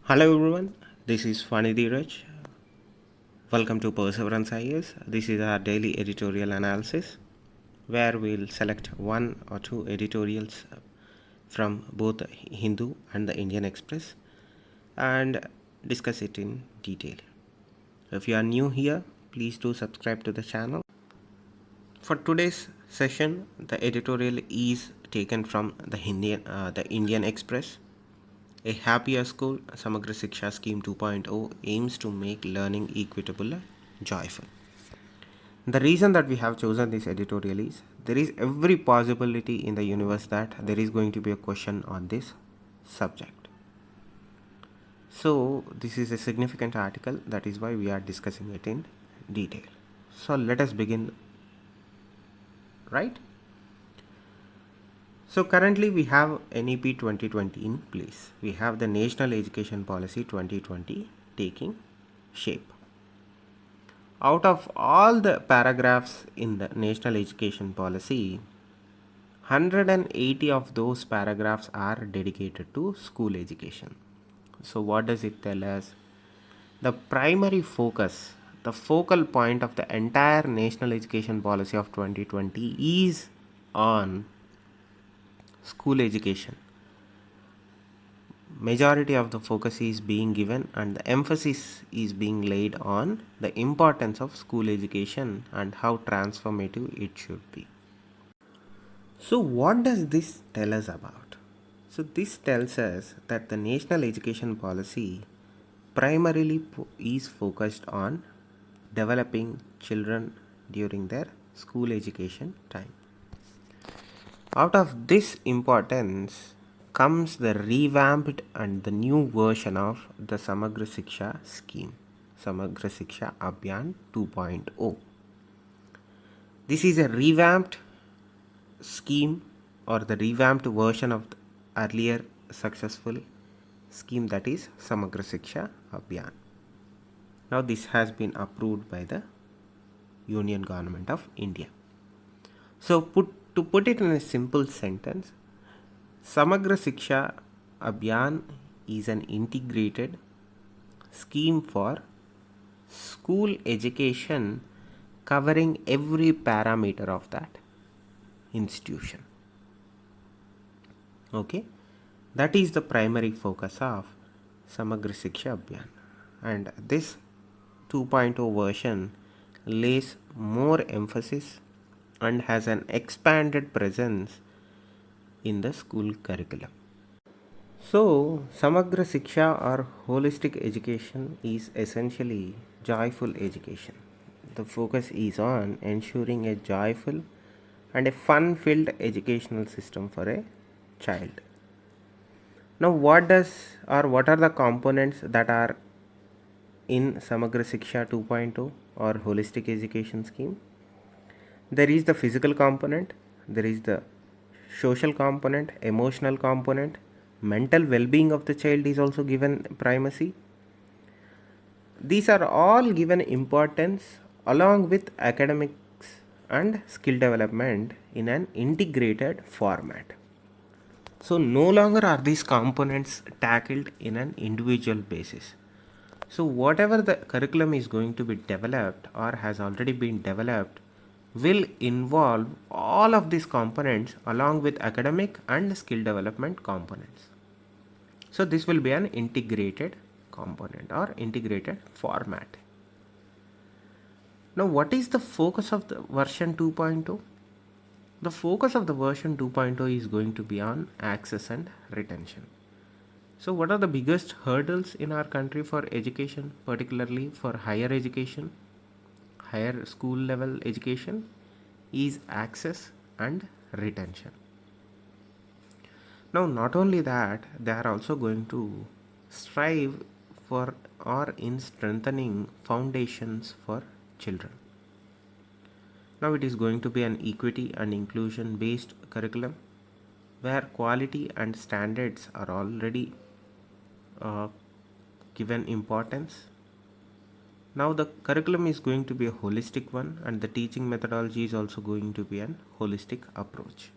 Hello everyone, this is Fani Dheeraj. Welcome to Perseverance IAS. This is our daily editorial analysis where we'll select one or two editorials from both the Hindu and the Indian Express and discuss it in detail. If you are new here, please do subscribe to the channel. For today's session, the editorial is taken from the Indian Express. A happier school, Samagra Shiksha Scheme 2.0 aims to make learning equitable and joyful. The reason that we have chosen this editorial is there is every possibility in the universe that there is going to be a question on this subject. So, this is a significant article, that is why we are discussing it in detail. So, let us begin, right? So currently we have NEP 2020 in place. We have the National Education Policy 2020 taking shape. Out of all the paragraphs in the National Education Policy, 180 of those paragraphs are dedicated to school education. So what does it tell us? The primary focus, the focal point of the entire National Education Policy of 2020 is on school education. Majority of the focus is being given and the emphasis is being laid on the importance of school education and how transformative it should be. So what does this tell us about? So this tells us that the national education policy primarily is focused on developing children during their school education time. Out of this importance comes the revamped and the new version of the Samagra Shiksha scheme, Samagra Shiksha Abhiyan 2.0. This is a revamped scheme or the revamped version of the earlier successful scheme, that is Samagra Shiksha Abhiyan. Now this has been approved by the Union Government of India. So to put it in a simple sentence, Samagra Shiksha Abhiyan is an integrated scheme for school education covering every parameter of that institution. Okay, that is the primary focus of Samagra Shiksha Abhiyan, and this 2.0 version lays more emphasis and has an expanded presence in the school curriculum. So, Samagra Shiksha or holistic education is essentially joyful education. The focus is on ensuring a joyful and a fun-filled educational system for a child. Now, what are the components that are in Samagra Shiksha 2.0 or holistic education scheme? There is the physical component, there is the social component, emotional component, mental well-being of the child is also given primacy. These are all given importance along with academics and skill development in an integrated format. So no longer are these components tackled in an individual basis. So whatever the curriculum is going to be developed or has already been developed will involve all of these components along with academic and skill development components. So this will be an integrated component or integrated format. Now what is the focus of the version 2.0? The focus of the version 2.0 is going to be on access and retention. So what are the biggest hurdles in our country for education, particularly for higher education, higher school level education? Is access and retention. Now not only that, they are also going to strive for or in strengthening foundations for children. Now it is going to be an equity and inclusion based curriculum where quality and standards are already given importance. Now the curriculum is going to be a holistic one and the teaching methodology is also going to be an holistic approach.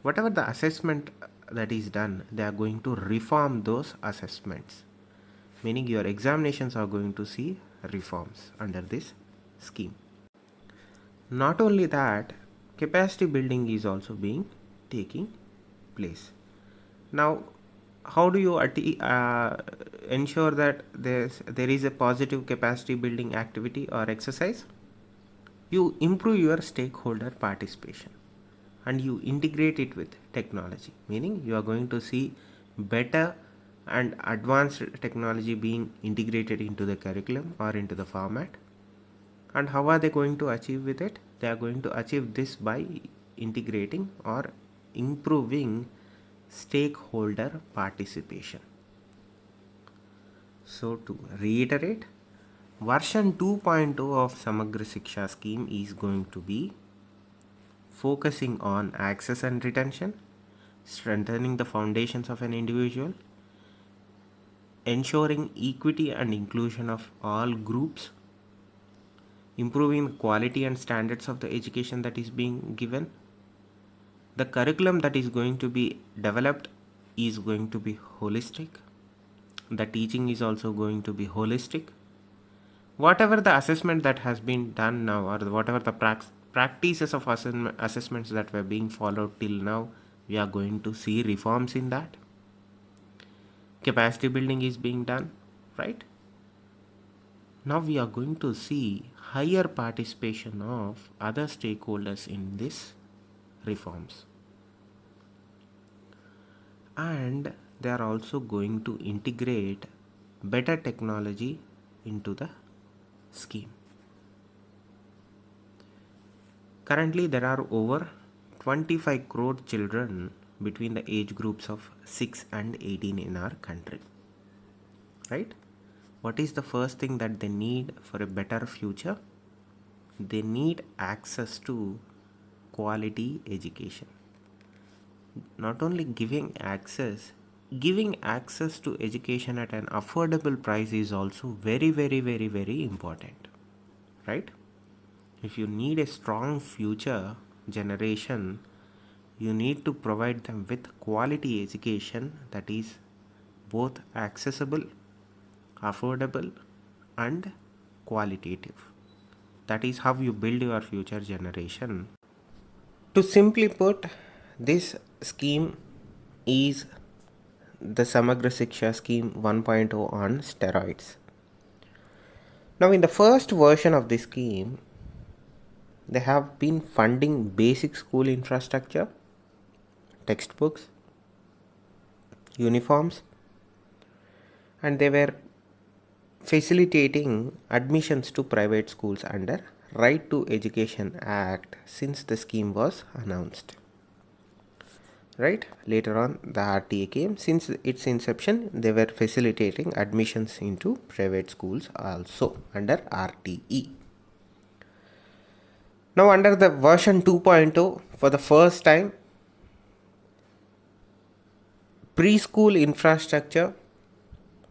Whatever the assessment that is done, they are going to reform those assessments meaning your examinations are going to see reforms under this scheme. Not only that, capacity building is also being taking place. Now, how do you ensure that there is a positive capacity building activity or exercise? You improve your stakeholder participation and you integrate it with technology, meaning you are going to see better and advanced technology being integrated into the curriculum or into the format. And how are they going to achieve with it? They are going to achieve this by integrating or improving stakeholder participation. So to reiterate, version 2.0 of Samagra Shiksha scheme is going to be focusing on access and retention, strengthening the foundations of an individual, ensuring equity and inclusion of all groups, improving the quality and standards of the education that is being given. The curriculum that is going to be developed is going to be holistic. The teaching is also going to be holistic. Whatever the assessment that has been done now, or whatever the practices of assessments that were being followed till now, we are going to see reforms in that. Capacity building is being done, right? Now we are going to see higher participation of other stakeholders in this reforms. And they are also going to integrate better technology into the scheme. Currently, there are over 25 crore children between the age groups of 6 and 18 in our country. Right? What is the first thing that they need for a better future? They need access to quality education. Not only giving access to education at an affordable price is also very, very, very, very important. Right? If you need a strong future generation, you need to provide them with quality education that is both accessible, affordable, and qualitative. That is how you build your future generation. To simply put, this scheme is the Samagra Shiksha scheme 1.0 on steroids. Now, in the first version of this scheme, they have been funding basic school infrastructure, textbooks, uniforms, and they were facilitating admissions to private schools under Right to Education Act since the scheme was announced. Right? Later on, the RTA came. Since its inception, they were facilitating admissions into private schools also under RTE. Now, under the version 2.0, for the first time, preschool infrastructure,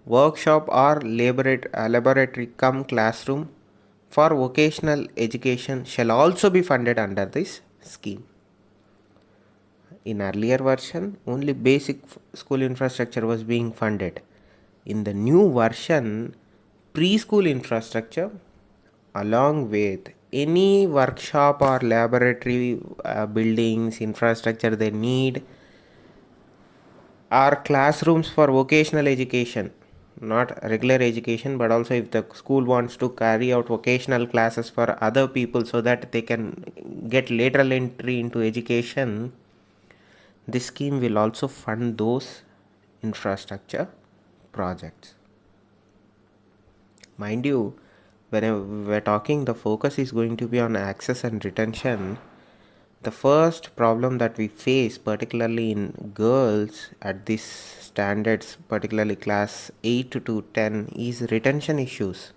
workshop or laboratory cum classroom for vocational education shall also be funded under this scheme. In earlier version, only basic school infrastructure was being funded. In the new version, preschool infrastructure along with any workshop or laboratory buildings, infrastructure they need, are classrooms for vocational education, not regular education, but also if the school wants to carry out vocational classes for other people so that they can get lateral entry into education, this scheme will also fund those infrastructure projects. Mind you, when we're talking, the focus is going to be on access and retention. The first problem that we face, particularly in girls at these standards, particularly class 8 to 10, is retention issues.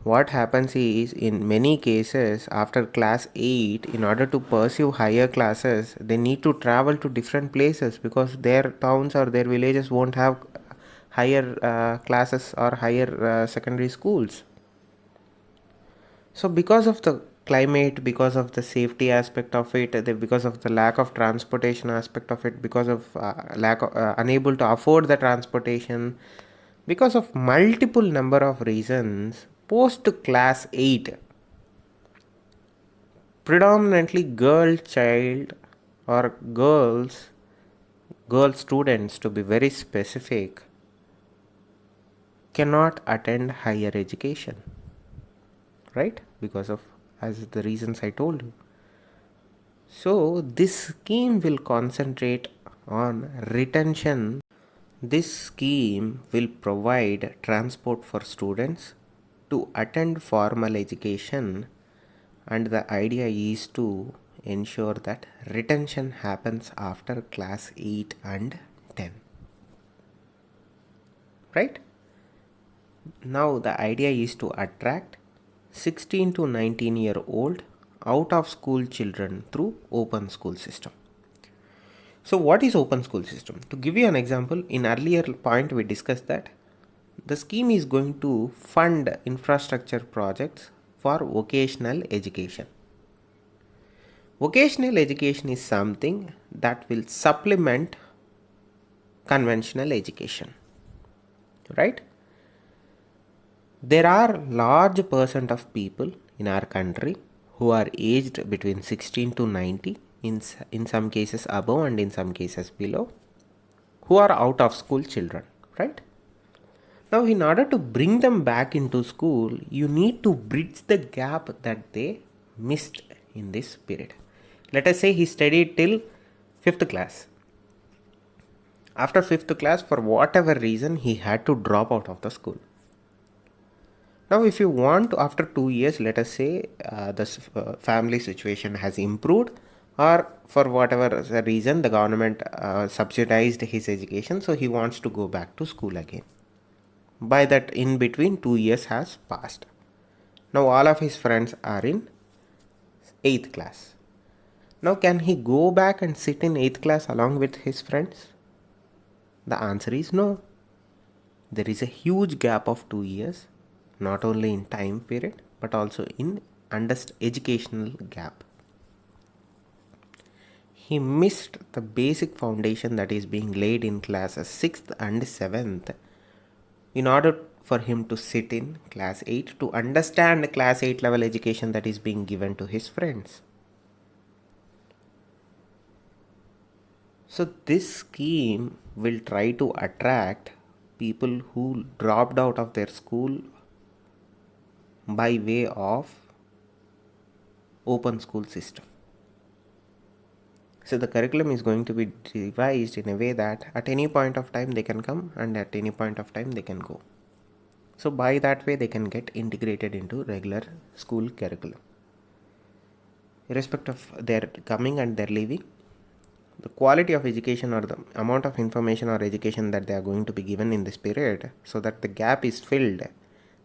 What happens is, in many cases, after class 8, in order to pursue higher classes, they need to travel to different places because their towns or their villages won't have higher classes or higher secondary schools. So because of the climate, because of the safety aspect of it, because of the lack of transportation aspect of it, because of unable to afford the transportation, Because of multiple number of reasons, post class 8, predominantly or girl students to be very specific, cannot attend higher education, right? Because of, as the reasons I told you. So this scheme will concentrate on retention. This scheme will provide transport for students to attend formal education, and the idea is to ensure that retention happens after class 8 and 10. Right? Now the idea is to attract 16 to 19-year-old out of school children through open school system. So what is open school system? To give you an example, in earlier point we discussed that the scheme is going to fund infrastructure projects for vocational education. Vocational education is something that will supplement conventional education, right? There are large percent of people in our country who are aged between 16 to 90, in some cases above and in some cases below, who are out of school children, right? Now, in order to bring them back into school, you need to bridge the gap that they missed in this period. Let us say he studied till 5th class. After 5th class, for whatever reason, he had to drop out of the school. Now, if you want to, after 2 years, let us say the family situation has improved, or for whatever the reason, the government subsidized his education, so he wants to go back to school again. By that, in between, 2 years has passed. Now, all of his friends are in 8th class. Now, can he go back and sit in 8th class along with his friends? The answer is no. There is a huge gap of 2 years, not only in time period but also in educational gap. He missed the basic foundation that is being laid in classes 6th and 7th in order for him to sit in class 8 to understand class 8 level education that is being given to his friends. So this scheme will try to attract people who dropped out of their school by way of open school system. So the curriculum is going to be devised in a way that at any point of time they can come and at any point of time they can go. So by that way they can get integrated into regular school curriculum. Irrespective of their coming and their leaving, the quality of education or the amount of information or education that they are going to be given in this period, so that the gap is filled,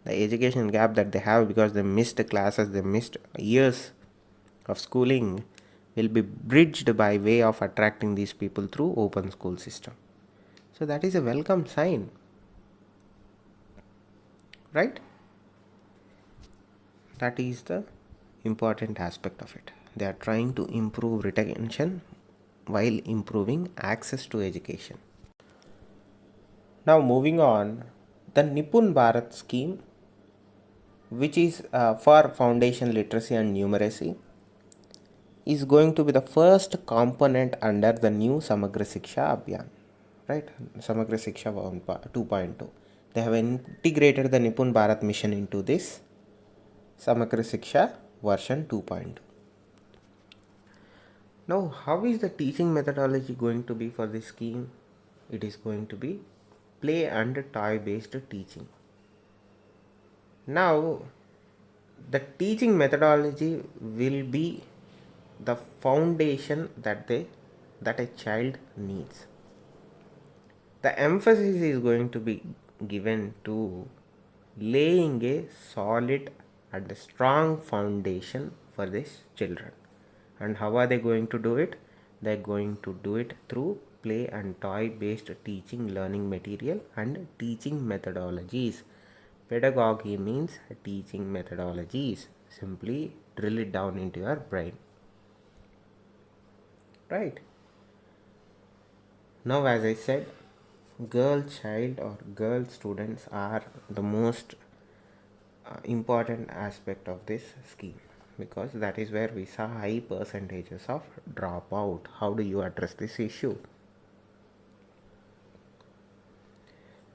the education gap that they have because they missed classes, they missed years of schooling, will be bridged by way of attracting these people through open school system. So that is a welcome sign, right? That is the important aspect of it. They are trying to improve retention while improving access to education. Now moving on, the Nipun Bharat scheme, which is for foundation literacy and numeracy, is going to be the first component under the new Samagra Shiksha Abhiyan, right? Samagra Shiksha 2.2. They have integrated the Nipun Bharat mission into this Samagra Shiksha version 2.2. Now, how is the teaching methodology going to be for this scheme? It is going to be play and toy based teaching. Now, the teaching methodology will be the foundation that a child needs. The emphasis is going to be given to laying a solid and strong foundation for these children. And how are they going to do it? They are going to do it through play and toy based teaching, learning material and teaching methodologies. Pedagogy means teaching methodologies. Simply drill it down into your brain. Right. Now, as I said, girl child or girl students are the most important aspect of this scheme, because that is where we saw high percentages of dropout. How do you address this issue?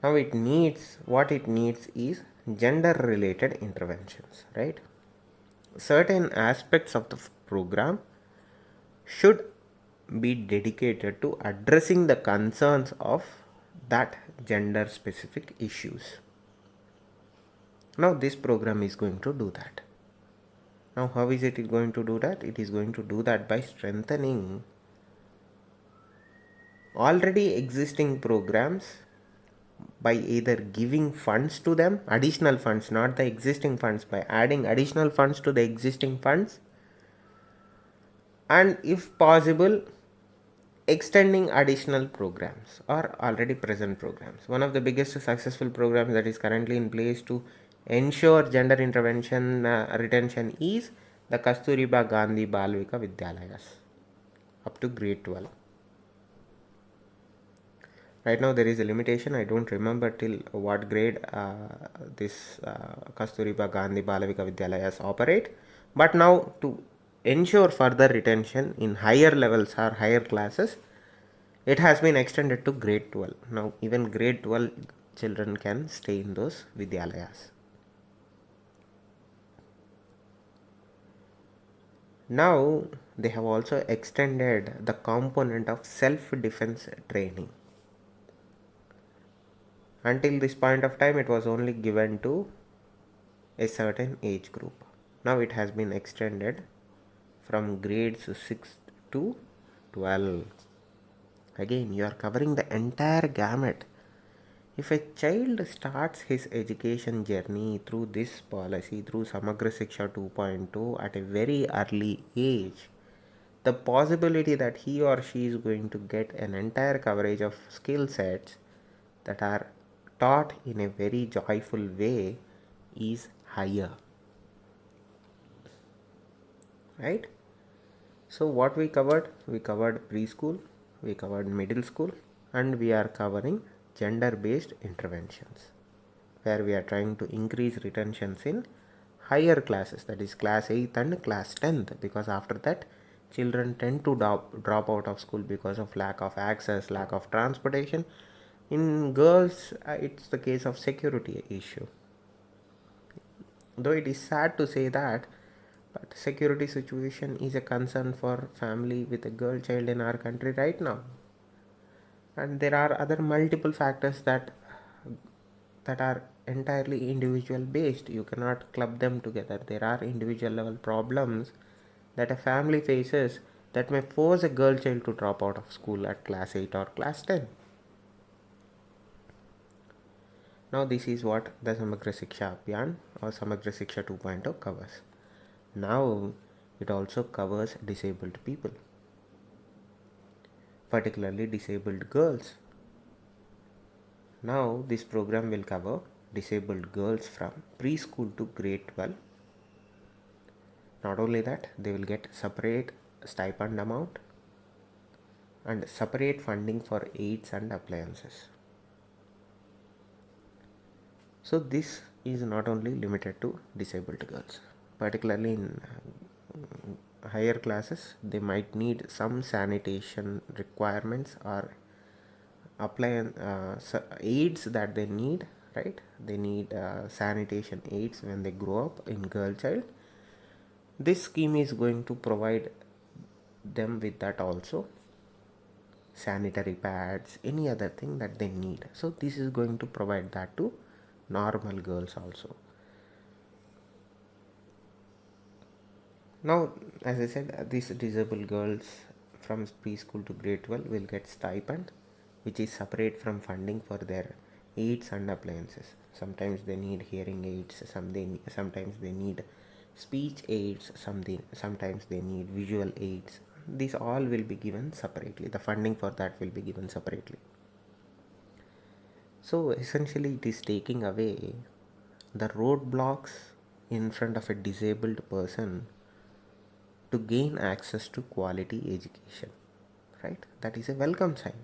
Now what it needs is gender related interventions, right? Certain aspects of the program should be dedicated to addressing the concerns of that gender specific issues. Now this program is going to do that. Now how is it going to do that? It is going to do that by strengthening already existing programs, by either giving funds to them, additional funds, not the existing funds, by adding additional funds to the existing funds, and if possible extending additional programs or already present programs. One of the biggest successful programs that is currently in place to ensure gender intervention retention is the Kasturiba Gandhi Balvika Vidyalayas up to grade 12. Right now there is a limitation. I don't remember till what grade this Kasturiba Gandhi Balavika Vidyalayas operate, but now to ensure further retention in higher levels or higher classes, it has been extended to grade 12. Now even grade 12 children can stay in those Vidyalayas. Now they have also extended the component of self-defense training. Until this point of time, it was only given to a certain age group. Now it has been extended from grades 6 to 12. Again, you are covering the entire gamut. If a child starts his education journey through this policy, through Samagra Shiksha 2.0 at a very early age, the possibility that he or she is going to get an entire coverage of skill sets that are taught in a very joyful way is higher, right? So what we covered preschool, we covered middle school, and we are covering gender based interventions, where we are trying to increase retentions in higher classes, that is class 8th and class 10th, because after that children tend to drop out of school because of lack of access, lack of transportation. In girls, it's the case of security issue. Though it is sad to say that, but security situation is a concern for family with a girl child in our country right now. And there are other multiple factors that are entirely individual based. You cannot club them together. There are individual level problems that a family faces that may force a girl child to drop out of school at class 8 or class 10. Now this is what the Samagra Shiksha Abhiyan or Samagra Shiksha 2.0 covers. Now it also covers disabled people, particularly disabled girls. Now this program will cover disabled girls from preschool to grade 12. Not only that, they will get separate stipend amount and separate funding for aids and appliances. So this is not only limited to disabled girls, particularly in higher classes. They might need some sanitation requirements or aids that they need, right? They need sanitation aids when they grow up in girl child. This scheme is going to provide them with that also, sanitary pads, any other thing that they need. So this is going to provide that to normal girls also. Now, as I said, these disabled girls from preschool to grade 12 will get stipend, which is separate from funding for their aids and appliances. Sometimes they need hearing aids, sometimes they need speech aids, sometimes they need visual aids. These all will be given separately. The funding for that will be given separately. So essentially it is taking away the roadblocks in front of a disabled person to gain access to quality education, right? That is a welcome sign.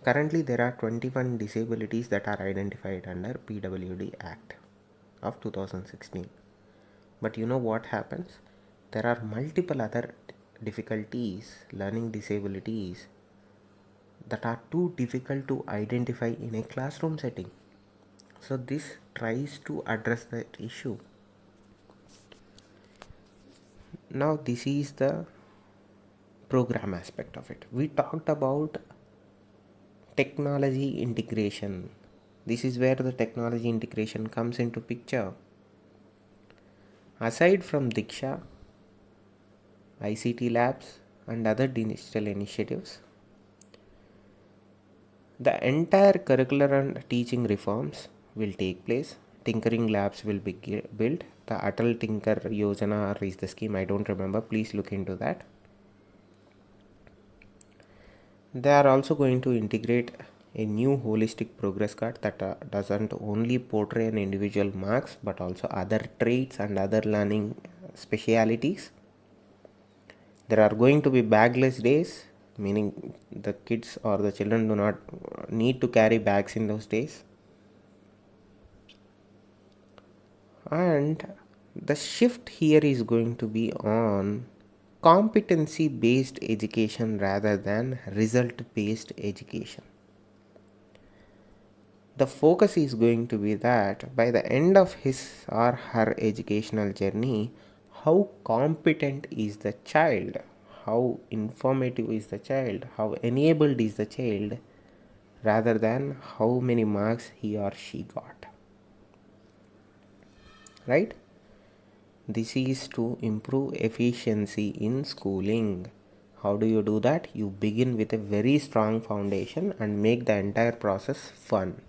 Currently, there are 21 disabilities that are identified under PWD Act of 2016. But you know what happens? There are multiple other difficulties, learning disabilities, that are too difficult to identify in a classroom setting. So this tries to address that issue. Now this is the program aspect of it. We talked about technology integration. This is where the technology integration comes into picture. Aside from Diksha, ICT labs and other digital initiatives, the entire curricular and teaching reforms will take place. Tinkering labs will be built. The Atal Tinker Yojana is the scheme, I don't remember. Please look into that. They are also going to integrate a new holistic progress card that doesn't only portray an individual marks but also other traits and other learning specialities. There are going to be bagless days, meaning the kids or the children do not need to carry bags in those days. And the shift here is going to be on competency based education rather than result based education. The focus is going to be that by the end of his or her educational journey, how competent is the child, how informative is the child, how enabled is the child, rather than how many marks he or she got. Right? This is to improve efficiency in schooling. How do you do that? You begin with a very strong foundation and make the entire process fun.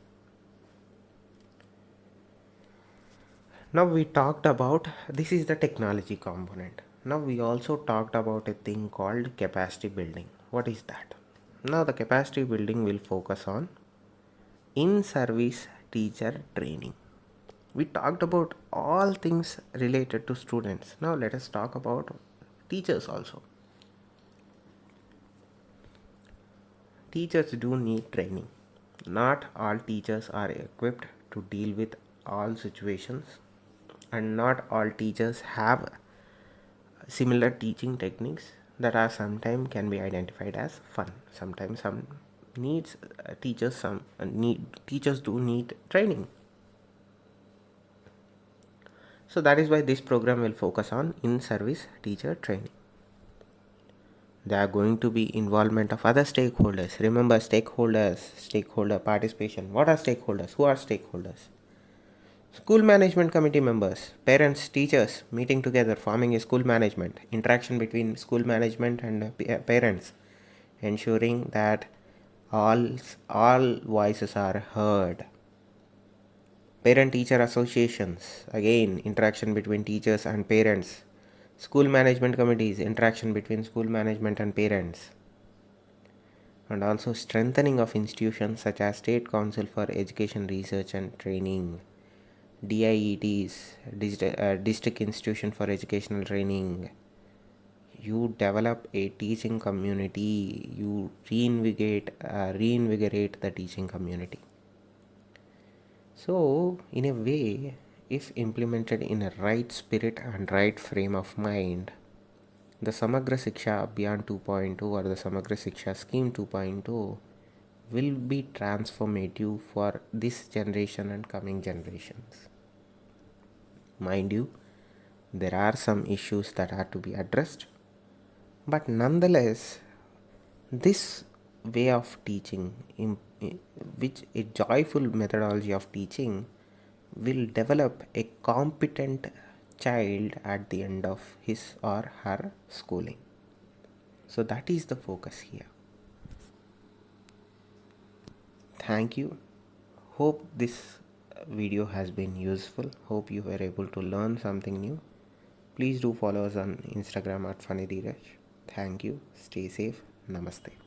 Now we talked about, this is the technology component. Now we also talked about a thing called capacity building. What is that? Now the capacity building will focus on in-service teacher training. We talked about all things related to students. Now let us talk about teachers also. Teachers do need training. Not all teachers are equipped to deal with all situations, and not all teachers have similar teaching techniques that are sometimes can be identified as fun. Sometimes some needs teachers do need training. So that is why this program will focus on in-service teacher training. There are going to be involvement of other stakeholders. Remember, stakeholder participation. What are stakeholders? Who are stakeholders? School management committee members, parents, teachers meeting together, forming a school management, interaction between school management and parents, ensuring that all voices are heard. Parent teacher associations, again interaction between teachers and parents. School management committees, interaction between school management and parents. And also strengthening of institutions such as State Council for Education Research and Training, DIETs, District Institution for Educational Training. You develop a teaching community, you reinvigorate the teaching community. So, in a way, if implemented in a right spirit and right frame of mind, the Samagra Shiksha Abhiyan 2.0 or the Samagra Shiksha Scheme 2.0 will be transformative for this generation and coming generations. Mind you, there are some issues that are to be addressed, but nonetheless, this way of teaching, which a joyful methodology of teaching, will develop a competent child at the end of his or her schooling. So that is the focus here. Thank you. Hope this video has been useful. Hope you were able to learn something new. Please do follow us on Instagram at FunnyDheeraj. Thank you. Stay safe. Namaste.